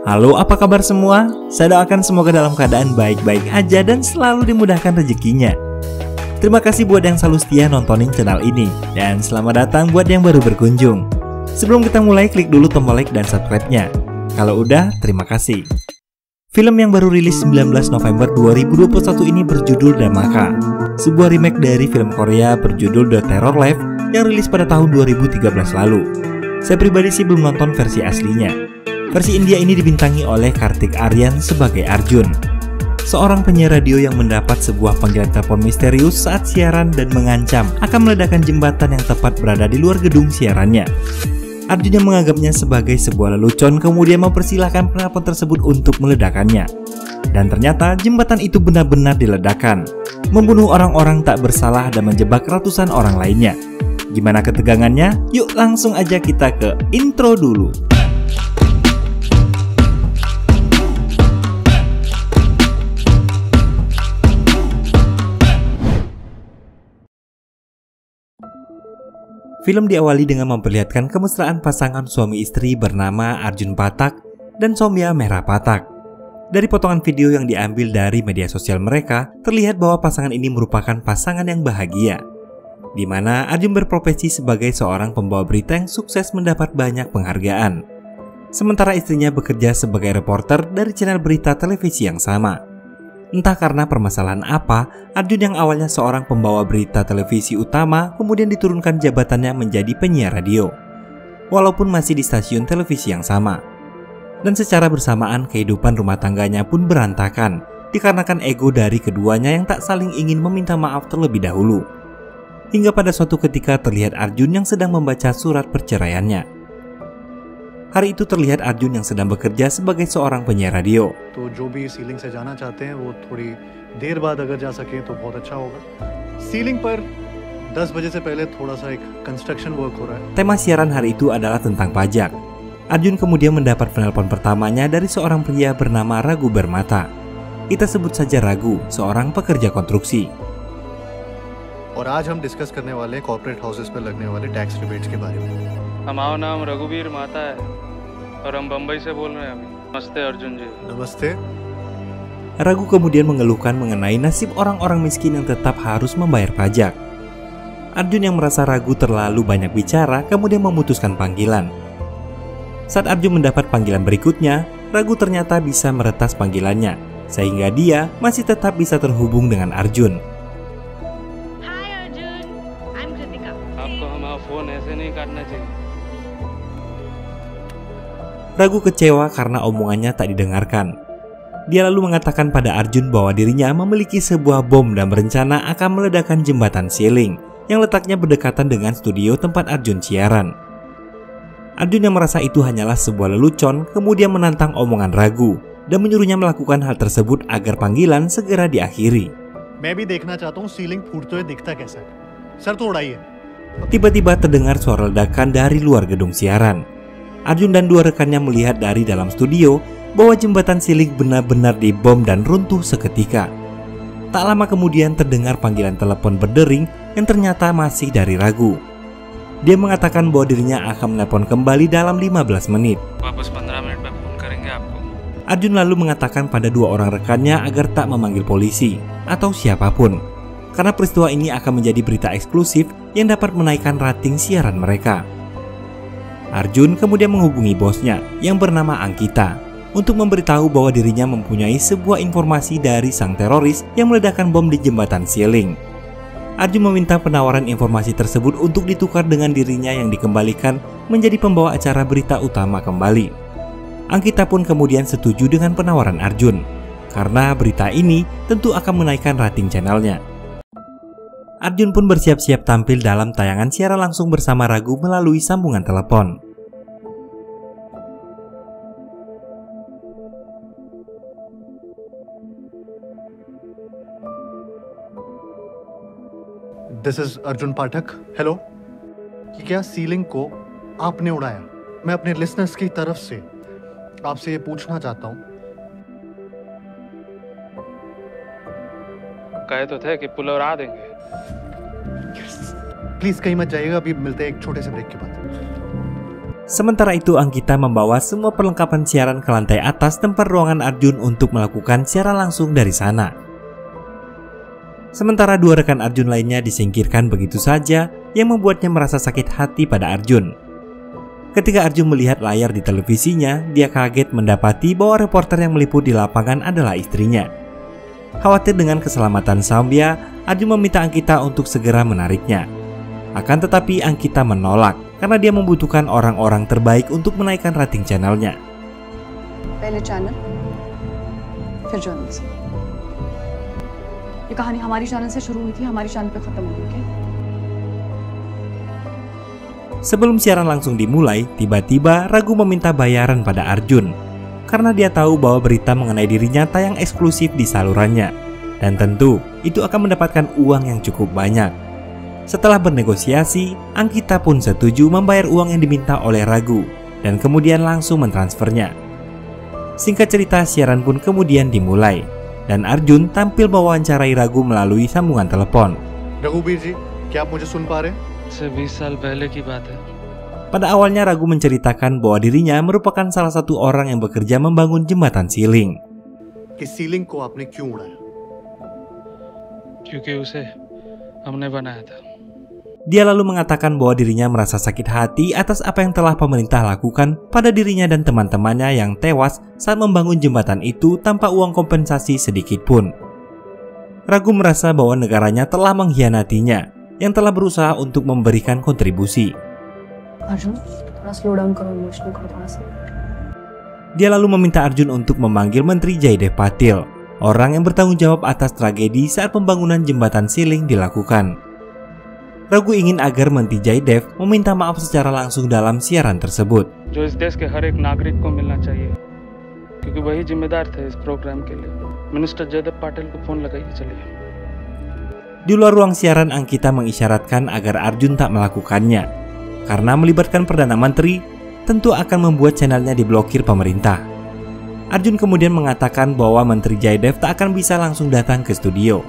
Halo, apa kabar semua? Saya doakan semoga dalam keadaan baik-baik aja dan selalu dimudahkan rezekinya. Terima kasih buat yang selalu setia nontonin channel ini, dan selamat datang buat yang baru berkunjung. Sebelum kita mulai, klik dulu tombol like dan subscribe-nya. Kalau udah, terima kasih. Film yang baru rilis 19 November 2021 ini berjudul Dhamaka, sebuah remake dari film Korea berjudul The Terror Life yang rilis pada tahun 2013 lalu. Saya pribadi sih belum nonton versi aslinya. Versi India ini dibintangi oleh Kartik Aaryan sebagai Arjun, seorang penyiar radio yang mendapat sebuah panggilan telepon misterius saat siaran dan mengancam akan meledakkan jembatan yang tepat berada di luar gedung siarannya. Arjun yang menganggapnya sebagai sebuah lelucon kemudian mempersilahkan penelpon tersebut untuk meledakkannya. Dan ternyata jembatan itu benar-benar diledakkan, membunuh orang-orang tak bersalah dan menjebak ratusan orang lainnya. Gimana ketegangannya? Yuk langsung aja kita ke intro dulu. Film diawali dengan memperlihatkan kemesraan pasangan suami istri bernama Arjun Pathak dan Soumya Merah Pathak. Dari potongan video yang diambil dari media sosial mereka, terlihat bahwa pasangan ini merupakan pasangan yang bahagia, di mana Arjun berprofesi sebagai seorang pembawa berita yang sukses mendapat banyak penghargaan. Sementara istrinya bekerja sebagai reporter dari channel berita televisi yang sama. Entah karena permasalahan apa, Arjun yang awalnya seorang pembawa berita televisi utama kemudian diturunkan jabatannya menjadi penyiar radio, walaupun masih di stasiun televisi yang sama. Dan secara bersamaan kehidupan rumah tangganya pun berantakan, dikarenakan ego dari keduanya yang tak saling ingin meminta maaf terlebih dahulu. Hingga pada suatu ketika terlihat Arjun yang sedang membaca surat perceraiannya. Hari itu terlihat Arjun yang sedang bekerja sebagai seorang penyiar radio. Tema siaran hari itu adalah tentang pajak. Arjun kemudian mendapat penelpon pertamanya dari seorang pria bernama Raghu Bermata. Kita sebut saja Raghu, seorang pekerja konstruksi. और आज हम डिस्कस करने वाले हैं corporate houses पे लगने वाले tax rebates के बारे में। हमारा नाम रघुवीर माता है और हम बंबई से बोल रहे हैं अभी। नमस्ते अर्जुन जी। नमस्ते। Raghu kemudian mengeluhkan mengenai nasib orang-orang miskin yang tetap harus membayar pajak. Arjun yang merasa Raghu terlalu banyak bicara kemudian memutuskan panggilan. Saat Arjun mendapat panggilan berikutnya, Raghu ternyata bisa meretas panggilannya, sehingga dia masih tetap bisa terhubung dengan Arjun. Raghu kecewa karena omongannya tak didengarkan. Dia lalu mengatakan pada Arjun bahwa dirinya memiliki sebuah bom dan berencana akan meledakkan jembatan Siling yang letaknya berdekatan dengan studio tempat Arjun siaran. Arjun yang merasa itu hanyalah sebuah lelucon kemudian menantang omongan Raghu dan menyuruhnya melakukan hal tersebut agar panggilan segera diakhiri. Tiba-tiba terdengar suara ledakan dari luar gedung siaran. Arjun dan dua rekannya melihat dari dalam studio bahwa jembatan Siling benar-benar dibom dan runtuh seketika. Tak lama kemudian terdengar panggilan telepon berdering yang ternyata masih dari Raghu. Dia mengatakan bahwa dirinya akan menelpon kembali dalam 15 menit. Arjun lalu mengatakan pada dua orang rekannya agar tak memanggil polisi atau siapapun, karena peristiwa ini akan menjadi berita eksklusif yang dapat menaikkan rating siaran mereka. Arjun kemudian menghubungi bosnya yang bernama Angkita untuk memberitahu bahwa dirinya mempunyai sebuah informasi dari sang teroris yang meledakkan bom di jembatan Siling. Arjun meminta penawaran informasi tersebut untuk ditukar dengan dirinya yang dikembalikan menjadi pembawa acara berita utama kembali. Angkita pun kemudian setuju dengan penawaran Arjun, karena berita ini tentu akan menaikkan rating channelnya. Arjun pun bersiap-siap tampil dalam tayangan siaran langsung bersama Raghu melalui sambungan telepon. This is Arjun Pathak. Hello. कि क्या सीलिंग को आपने उड़ाया? मैं अपने लिसनर्स की तरफ से आपसे ये पूछना चाहता हूँ। कहे तो थे कि पुल उड़ा देंगे। प्लीज कहीं मत जाइएगा, अभी मिलते हैं एक छोटे से ब्रेक के बाद। Sementara itu Ankita membawa semua perlengkapan siaran ke lantai atas tempat ruangan Arjun untuk melakukan siaran langsung dari sana. Sementara 2 rekan Arjun lainnya disingkirkan begitu saja yang membuatnya merasa sakit hati pada Arjun. Ketika Arjun melihat layar di televisinya, dia kaget mendapati bahwa reporter yang meliput di lapangan adalah istrinya. Khawatir dengan keselamatan Saumya, Arjun meminta Ankita untuk segera menariknya. Akan tetapi Ankita menolak karena dia membutuhkan orang-orang terbaik untuk menaikkan rating channelnya. पहले चैनल, फिर जर्नलिज्म। ये कहानी हमारी चैनल से शुरू हुई थी, हमारी चैनल पे खत्म हुई, okay? Sebelum siaran langsung dimulai, tiba-tiba Raghu meminta bayaran pada Arjun karena dia tahu bahwa berita mengenai dirinya tayang eksklusif di salurannya, dan tentu itu akan mendapatkan uang yang cukup banyak. Setelah bernegosiasi, Ankita pun setuju membayar uang yang diminta oleh Raghu dan kemudian langsung mentransfernya. Singkat cerita, siaran pun kemudian dimulai dan Arjun tampil mewawancarai Raghu melalui sambungan telepon. रघुवीर जी, क्या आप मुझे सुन पा रहे हैं? से 20 साल पहले की बात है। Pada awalnya Raghu menceritakan bahwa dirinya merupakan salah satu orang yang bekerja membangun jembatan siling. कि सीलिंग को आपने क्यों उड़ाया? क्योंकि उसे हमने बनाया था। Dia lalu mengatakan bahwa dirinya merasa sakit hati atas apa yang telah pemerintah lakukan pada dirinya dan teman-temannya yang tewas saat membangun jembatan itu tanpa uang kompensasi sedikit pun. Raghu merasa bahwa negaranya telah mengkhianatinya yang telah berusaha untuk memberikan kontribusi. Arjun, थोड़ा slow down करो, इमोशनल करो थोड़ा सा। Dia lalu meminta Arjun untuk memanggil Menteri Jaydev Patil, orang yang bertanggung jawab atas tragedi saat pembangunan jembatan siling dilakukan. Raghu ingin agar Menteri Jaydev meminta maaf secara langsung dalam siaran tersebut. जो इस देश के हर एक नागरिक को मिलना चाहिए, क्योंकि वही जिम्मेदार थे इस प्रोग्राम के लिए। मिनिस्टर जयदेव पाटिल को फोन लगाइए चलिए। Di luar ruang siaran, Ankita mengisyaratkan agar Arjun tak melakukannya, karena melibatkan Perdana Menteri tentu akan membuat channelnya diblokir pemerintah. Arjun kemudian mengatakan bahwa Menteri Jaydev tak akan bisa langsung datang ke studio.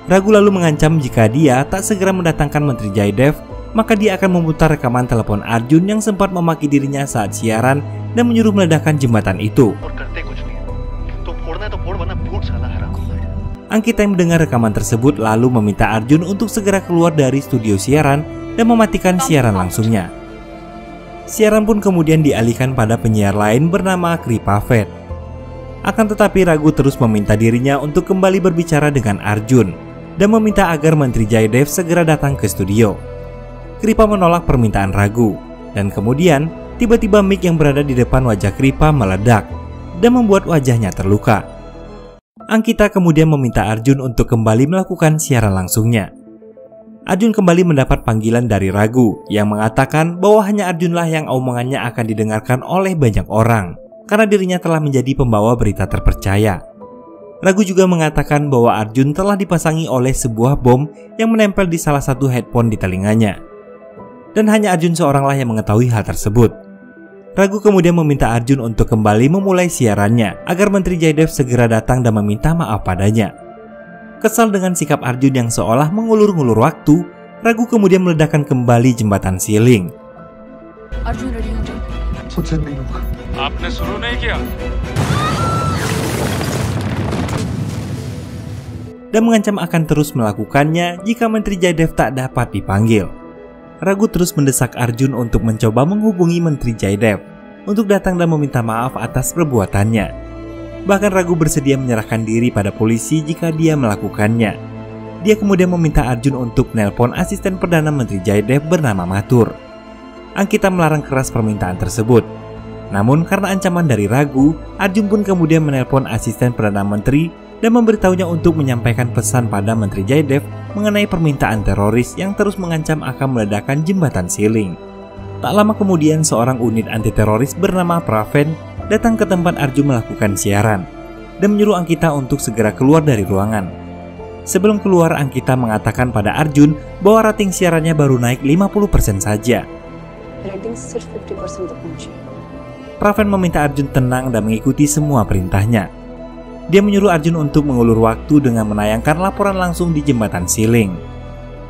Raghu lalu mengancam jika dia tak segera mendatangkan Menteri Jaydev, maka dia akan memutar rekaman telepon Arjun yang sempat memaki dirinya saat siaran dan menyuruh meledakkan jembatan itu. Ankita yang mendengar rekaman tersebut lalu meminta Arjun untuk segera keluar dari studio siaran dan mematikan siaran langsungnya. Siaran pun kemudian dialihkan pada penyiar lain bernama Kripa Vet. Akan tetapi Raghu terus meminta dirinya untuk kembali berbicara dengan Arjun dan meminta agar Menteri Jaydev segera datang ke studio. Kripa menolak permintaan Raghu dan kemudian tiba-tiba mic yang berada di depan wajah Kripa meledak dan membuat wajahnya terluka. Ankita kemudian meminta Arjun untuk kembali melakukan siaran langsungnya. Arjun kembali mendapat panggilan dari Raghu yang mengatakan bahwa hanya Arjunlah yang omongannya akan didengarkan oleh banyak orang karena dirinya telah menjadi pembawa berita terpercaya. Raghu juga mengatakan bahwa Arjun telah dipasangi oleh sebuah bom yang menempel di salah satu headphone di telinganya. Dan hanya Arjun seoranglah yang mengetahui hal tersebut. Raghu kemudian meminta Arjun untuk kembali memulai siarannya agar Menteri Jaydev segera datang dan meminta maaf padanya. Kesal dengan sikap Arjun yang seolah mengulur-ngulur waktu, Raghu kemudian meledakkan kembali jembatan siling. Arjun ready हो जाओ। मुझसे नहीं होगा। आपने शुरू नहीं किया। Dan mengancam akan terus melakukannya jika Menteri Jaydev tak dapat dipanggil. Raghu terus mendesak Arjun untuk mencoba menghubungi Menteri Jaydev untuk datang dan meminta maaf atas perbuatannya. Bahkan Raghu bersedia menyerahkan diri pada polisi jika dia melakukannya. Dia kemudian meminta Arjun untuk menelpon asisten Perdana Menteri Jaydev bernama Mathur. Ankita melarang keras permintaan tersebut. Namun karena ancaman dari Raghu, Arjun pun kemudian menelpon asisten Perdana Menteri dan memberitahunya untuk menyampaikan pesan pada Menteri Jaydev mengenai permintaan teroris yang terus mengancam akan meledakkan jembatan siling. Tak lama kemudian seorang unit anti-teroris bernama Praven datang ke tempat Arjun melakukan siaran dan menyuruh Ankita untuk segera keluar dari ruangan. Sebelum keluar, Ankita mengatakan pada Arjun bahwa rating siarannya baru naik 50% saja. Rating सिर्फ 50% तक पहुंची। Praven meminta Arjun tenang dan mengikuti semua perintahnya. Dia menyuruh Arjun untuk mengulur waktu dengan menayangkan laporan langsung di jembatan siling.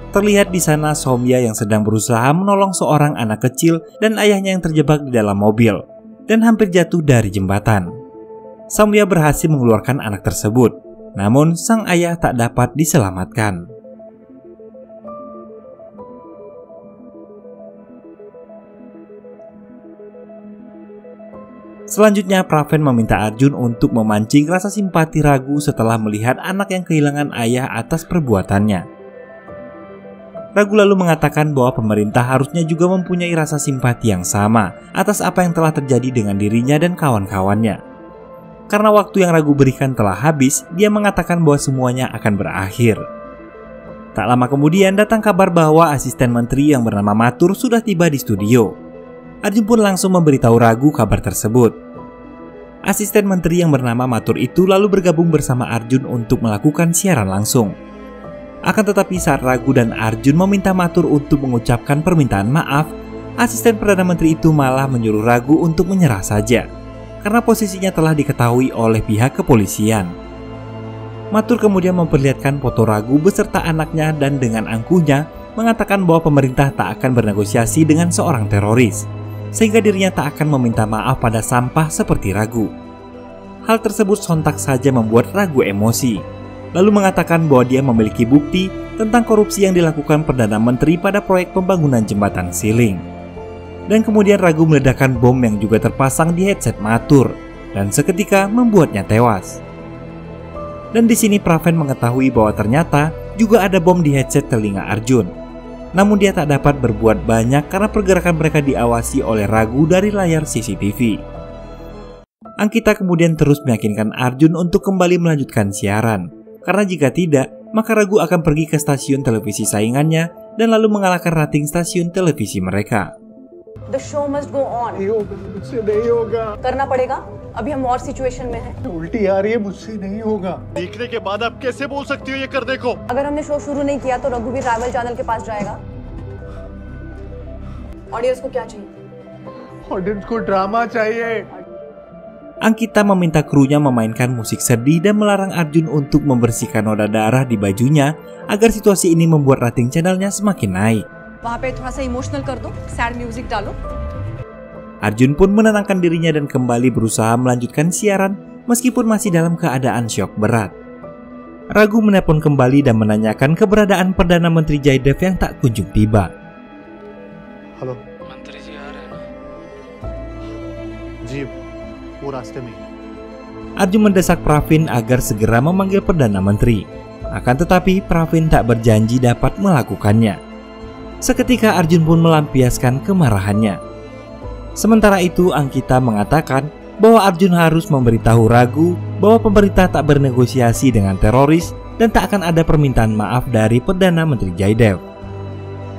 Terlihat di sana Soumya yang sedang berusaha menolong seorang anak kecil dan ayahnya yang terjebak di dalam mobil dan hampir jatuh dari jembatan. Soumya berhasil mengeluarkan anak tersebut, namun sang ayah tak dapat diselamatkan. Selanjutnya, Praven meminta Arjun untuk memancing rasa simpati Raghu setelah melihat anak yang kehilangan ayah atas perbuatannya. Raghu lalu mengatakan bahwa pemerintah harusnya juga mempunyai rasa simpati yang sama atas apa yang telah terjadi dengan dirinya dan kawan-kawannya. Karena waktu yang Raghu berikan telah habis, dia mengatakan bahwa semuanya akan berakhir. Tak lama kemudian datang kabar bahwa asisten menteri yang bernama Mathur sudah tiba di studio. Arjun pun langsung memberitahu Raghu kabar tersebut. Asisten menteri yang bernama Mathur itu lalu bergabung bersama Arjun untuk melakukan siaran langsung. Akan tetapi saat Raghu dan Arjun meminta Mathur untuk mengucapkan permintaan maaf, asisten Perdana Menteri itu malah menyuruh Raghu untuk menyerah saja, karena posisinya telah diketahui oleh pihak kepolisian. Mathur kemudian memperlihatkan foto Raghu beserta anaknya dan dengan angkuhnya mengatakan bahwa pemerintah tak akan bernegosiasi dengan seorang teroris, sehingga dirinya tak akan meminta maaf pada sampah seperti Raghu. Hal tersebut sontak saja membuat Raghu emosi, lalu mengatakan bahwa dia memiliki bukti tentang korupsi yang dilakukan Perdana Menteri pada proyek pembangunan jembatan Siling. Dan kemudian Raghu meledakkan bom yang juga terpasang di headset Mathur dan seketika membuatnya tewas. Dan di sini Praven mengetahui bahwa ternyata juga ada bom di headset telinga Arjun. Namun dia tak dapat berbuat banyak karena pergerakan mereka diawasi oleh Raghu dari layar CCTV. Ankita kemudian terus meyakinkan Arjun untuk kembali melanjutkan siaran, karena jika tidak, maka Raghu akan pergi ke stasiun televisi saingannya dan lalu mengalahkan rating stasiun televisi mereka. The show must go on. नहीं होगा. करना पड़ेगा. अभी हम और सिचुएशन में हैं. उल्टी आ रही है, मुझसे नहीं होगा. देखने के बाद आप कैसे बोल सकती हो ये करने को? अगर हमने शो शुरू नहीं किया तो रघुवीर राइवल चैनल के पास जाएगा. ऑडियंस को क्या चाहिए? ऑडियंस को ड्रामा चाहिए. Ankita meminta krunya memainkan musik sedih dan melarang Arjun untuk membersihkan noda darah di bajunya agar situasi ini membuat rating channelnya semakin naik. वहाँ पे थोड़ा सा इमोशनल कर दो, सैड म्यूजिक डालो. Arjun pun menenangkan dirinya dan kembali berusaha melanjutkan siaran meskipun masih dalam keadaan syok berat. Raghu menelpon kembali dan menanyakan keberadaan Perdana Menteri Jaydev yang tak kunjung tiba. Halo. मंत्री जी आ रहे हैं ना? जी, वो रास्ते में. Arjun mendesak Pravin agar segera memanggil Perdana Menteri. Akan tetapi Pravin tak berjanji dapat melakukannya. Seketika Arjun pun melampiaskan kemarahannya. Sementara itu Ankita mengatakan bahwa Arjun harus memberitahu Raghu bahwa pemerintah tak bernegosiasi dengan teroris dan tak akan ada permintaan maaf dari Perdana Menteri Jaydev.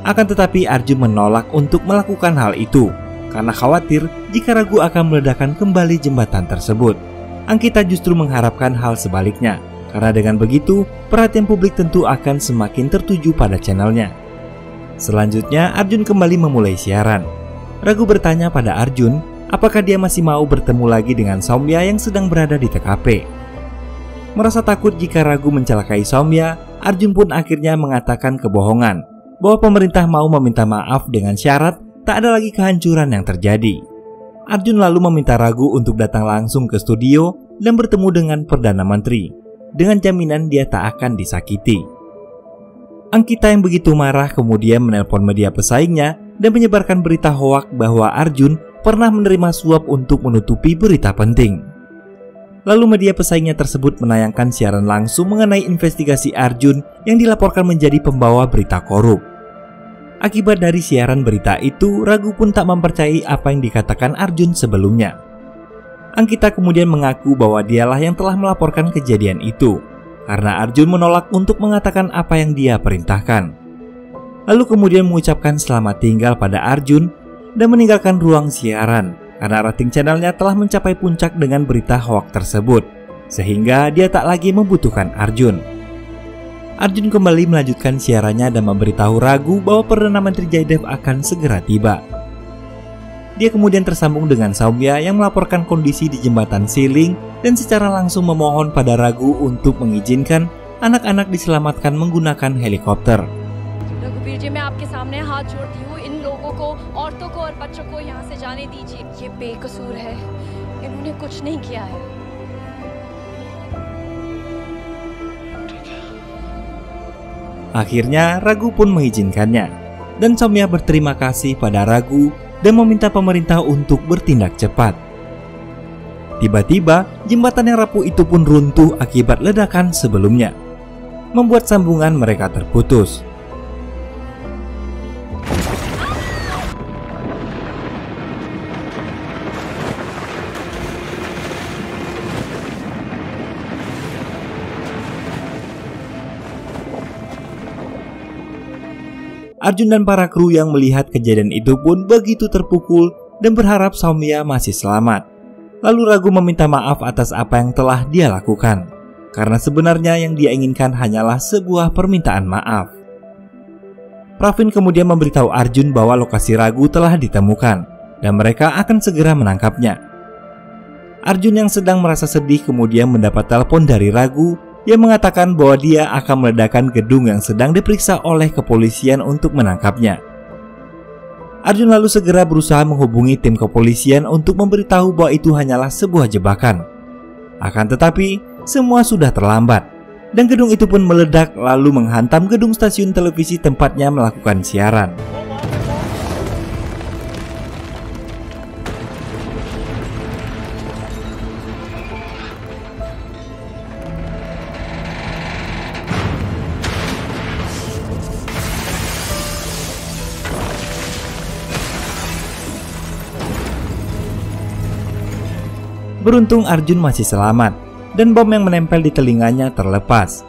Akan tetapi Arjun menolak untuk melakukan hal itu karena khawatir jika Raghu akan meledakkan kembali jembatan tersebut. Ankita justru mengharapkan hal sebaliknya, karena dengan begitu perhatian publik tentu akan semakin tertuju pada channelnya. Selanjutnya Arjun kembali memulai siaran. Raghu bertanya pada Arjun apakah dia masih mau bertemu lagi dengan Soumya yang sedang berada di TKP. Merasa takut jika Raghu mencelakai Soumya, Arjun pun akhirnya mengatakan kebohongan bahwa pemerintah mau meminta maaf dengan syarat tak ada lagi kehancuran yang terjadi. Arjun lalu meminta Raghu untuk datang langsung ke studio dan bertemu dengan Perdana Menteri dengan jaminan dia tak akan disakiti. Ankita yang begitu marah kemudian menelpon media pesaingnya dan menyebarkan berita hoak bahwa Arjun pernah menerima suap untuk menutupi berita penting. Lalu media pesaingnya tersebut menayangkan siaran langsung mengenai investigasi Arjun yang dilaporkan menjadi pembawa berita korup. Akibat dari siaran berita itu, Raghu pun tak mempercayai apa yang dikatakan Arjun sebelumnya. Ankita kemudian mengaku bahwa dialah yang telah melaporkan kejadian itu, karena Arjun menolak untuk mengatakan apa yang dia perintahkan. Lalu kemudian mengucapkan selamat tinggal pada Arjun dan meninggalkan ruang siaran karena rating channelnya telah mencapai puncak dengan berita hoak tersebut, sehingga dia tak lagi membutuhkan Arjun. Arjun kembali melanjutkan siarannya dan memberitahu Raghu bahwa Perdana Menteri Jaydev akan segera tiba. Dia kemudian tersambung dengan Soumya yang melaporkan kondisi di jembatan Siling dan secara langsung memohon pada Raghu untuk mengizinkan anak-anak diselamatkan menggunakan helikopter. Ranveer जी, मैं आपके सामने हाथ जोड़ती हूँ, इन लोगों को, औरतों को और बच्चों को यहाँ से जाने दीजिए। ये बेकसूर है, इन्होंने कुछ नहीं किया है। Akhirnya Ragu pun mengizinkannya, dan Soumya berterima kasih pada Ragu dan meminta pemerintah untuk bertindak cepat. Tiba-tiba, jembatan yang rapuh itu pun runtuh akibat ledakan sebelumnya, membuat sambungan mereka terputus. Arjun dan para kru yang melihat kejadian itu pun begitu terpukul dan berharap Soumya masih selamat. Lalu Ragu meminta maaf atas apa yang telah dia lakukan, karena sebenarnya yang dia inginkan hanyalah sebuah permintaan maaf. Pravin kemudian memberitahu Arjun bahwa lokasi Ragu telah ditemukan dan mereka akan segera menangkapnya. Arjun yang sedang merasa sedih kemudian mendapat telepon dari Ragu yang mengatakan bahwa dia akan meledakkan gedung yang sedang diperiksa oleh kepolisian untuk menangkapnya. Arjun lalu segera berusaha menghubungi tim kepolisian untuk memberitahu bahwa itu hanyalah sebuah jebakan. Akan tetapi, semua sudah terlambat, dan gedung itu pun meledak lalu menghantam gedung stasiun televisi tempatnya melakukan siaran. Beruntung Arjun masih selamat dan bom yang menempel di telinganya terlepas.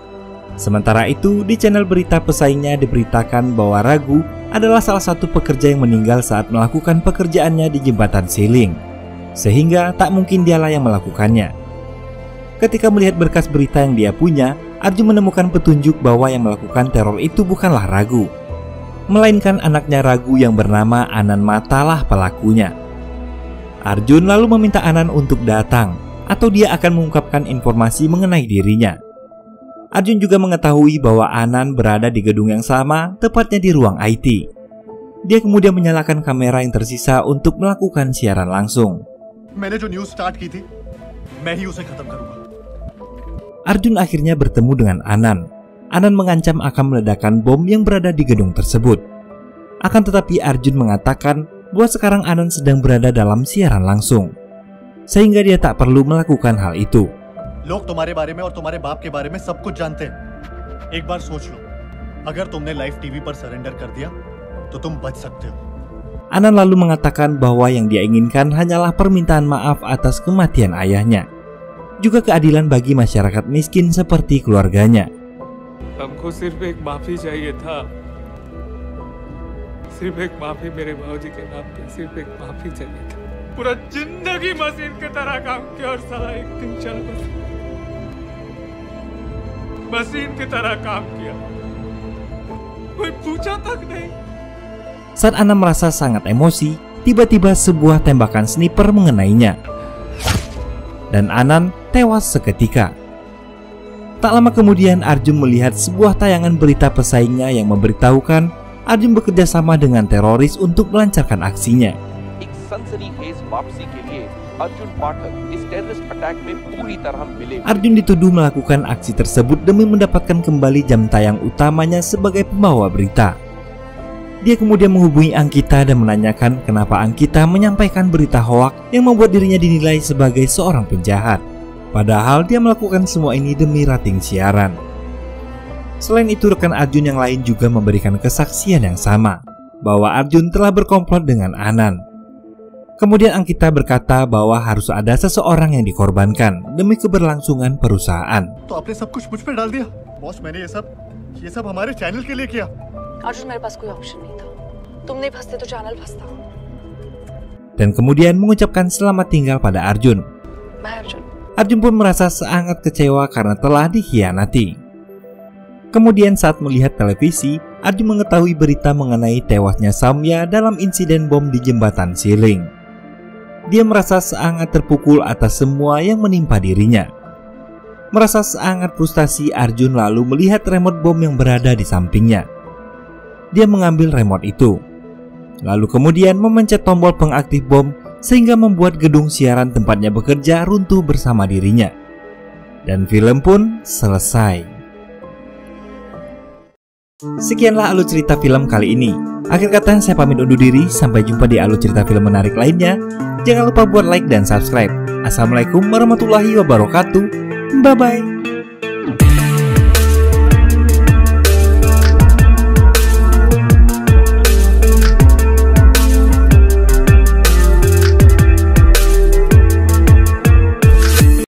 Sementara itu, di channel berita pesaingnya diberitakan bahwa Ragu adalah salah satu pekerja yang meninggal saat melakukan pekerjaannya di jembatan Siling, sehingga tak mungkin dialah yang melakukannya. Ketika melihat berkas berita yang dia punya, Arjun menemukan petunjuk bahwa yang melakukan teror itu bukanlah Ragu, melainkan anaknya Ragu yang bernama Anan Matalah pelakunya. Arjun lalu meminta Anan untuk datang, atau dia akan mengungkapkan informasi mengenai dirinya. Arjun juga mengetahui bahwa Anan berada di gedung yang sama, tepatnya di ruang IT. Dia kemudian menyalakan kamera yang tersisa untuk melakukan siaran langsung. Arjun akhirnya bertemu dengan Anan. Anan mengancam akan meledakkan bom yang berada di gedung tersebut. Akan tetapi Arjun mengatakan bahwa sekarang Anan sedang berada dalam siaran langsung, sehingga dia tak perlu melakukan hal itu. लोग तुम्हारे बारे में और तुम्हारे बाप के बारे में सब कुछ जानते हैं। एक बार सोच लो, अगर तुमने लाइव टीवी पर सरेंडर कर दिया, तो तुम बच सकते हो. Anan lalu mengatakan bahwa yang dia inginkan hanyalah permintaan maaf atas kematian ayahnya, juga keadilan bagi masyarakat miskin seperti keluarganya. हमको सिर्फ एक माफी चाहिए था, सिर्फ एक माफी मेरे भाऊजी के नाम पे, सिर्फ एक माफी चाहिए था. पूरा जिंदगी मशीन की तरह काम किया और साला एक दिन चल मशीन की तरह काम किया, कोई पूछा तक नहीं. Saat Anan merasa sangat emosi, tiba-tiba sebuah tembakan sniper mengenainya, dan Anan tewas seketika. Tak lama kemudian Arjun melihat sebuah tayangan berita pesaingnya yang memberitahukan Arjun bekerja sama dengan teroris untuk melancarkan aksinya. Arjun dituduh melakukan aksi tersebut demi mendapatkan kembali jam tayang utamanya sebagai pembawa berita. Dia kemudian menghubungi Ankita dan menanyakan kenapa Ankita menyampaikan berita hoak yang membuat dirinya dinilai sebagai seorang penjahat, padahal dia melakukan semua ini demi rating siaran. Selain itu, rekan Arjun yang lain juga memberikan kesaksian yang sama, bahwa Arjun telah berkomplot dengan Anan. Kemudian Ankita berkata bahwa harus ada seseorang yang dikorbankan demi keberlangsungan perusahaan. Arjun मेरे पास कोई ऑप्शन नहीं था, तुम नहीं फंसते तो चैनल फंसता. Dan kemudian mengucapkan selamat tinggal pada Arjun. Arjun pun merasa sangat kecewa karena telah dikhianati. Kemudian saat melihat televisi, Arjun mengetahui berita mengenai tewasnya Soumya dalam insiden bom di jembatan Siling. Dia merasa sangat terpukul atas semua yang menimpa dirinya. Merasa sangat frustasi, Arjun lalu melihat remote bom yang berada di sampingnya. dia mengambil remote itu. Lalu kemudian memencet tombol pengaktif bom sehingga membuat gedung siaran tempatnya bekerja runtuh bersama dirinya. Dan film pun selesai. Sekianlah alur cerita film kali ini. Akhir kata saya pamit undur diri. Sampai jumpa di alur cerita film menarik lainnya. Jangan lupa buat like dan subscribe. Assalamualaikum warahmatullahi wabarakatuh. Bye bye.